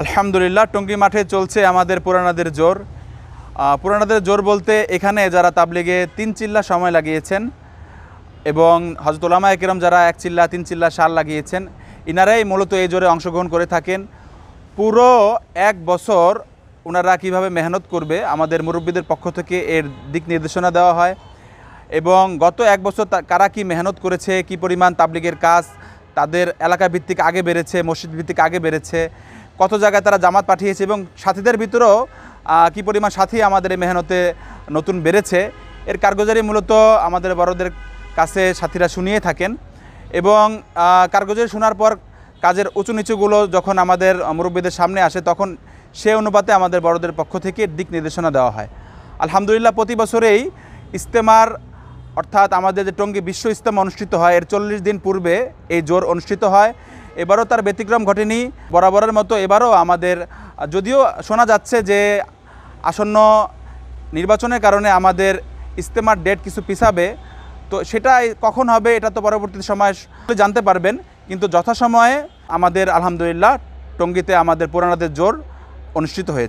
আলহামদুলিল্লাহ টঙ্গী মাঠে চলছে আমাদের পুরানাদের জোর। পুরানাদের জোর বলতে এখানে যারা তাবলিগে 3 চিল্লা সময় লাগিয়েছেন এবং হযরত উলামায়ে কেরাম যারা 1 চিল্লা 3 চিল্লা সাল লাগিয়েছেন, ইনারাই মূলত এই জোরে অংশগ্রহণ করে থাকেন। পুরো 1 বছর ওনারা কীভাবে মেহনত করবে আমাদের মুরব্বীদের পক্ষ থেকে এর দিক নির্দেশনা দেওয়া হয় এবং গত 1 বছর কারা কী মেহনত করেছে, কী পরিমাণ তাবলিগের কাজ তাদের এলাকা ভিত্তিক আগে বেড়েছে, মসজিদ ভিত্তিক আগে বেড়েছে, কত জায়গায় তারা জামাত পাঠিয়েছে এবং সাথীদের ভিতরেও কী পরিমাণ সাথী আমাদের এই মেহনতে নতুন বেড়েছে, এর কারগুজারি মূলত আমাদের বড়দের কাছে সাথীরা শুনিয়ে থাকেন এবং কারগুজারি শোনার পর কাজের উঁচু নিচুগুলো যখন আমাদের মুরব্বীদের সামনে আসে তখন সে অনুপাতে আমাদের বড়দের পক্ষ থেকে দিক নির্দেশনা দেওয়া হয়। আলহামদুলিল্লাহ প্রতি বছরেই ইজতেমার অর্থাৎ আমাদের যে টঙ্গী বিশ্ব ইজতেমা অনুষ্ঠিত হয় এর 40 দিন পূর্বে এই জোর অনুষ্ঠিত হয়। এবারও তার ব্যতিক্রম ঘটেনি, বরাবরের মতো এবারও আমাদের যদিও শোনা যাচ্ছে যে আসন্ন নির্বাচনের কারণে আমাদের ইজতেমার ডেট কিছু পিছাবে, তো সেটা কখন হবে এটা তো পরবর্তী সময় জানতে পারবেন, কিন্তু যথাসময়ে আমাদের আলহামদুলিল্লাহ টঙ্গীতে আমাদের পুরানাদের জোর অনুষ্ঠিত হয়েছে।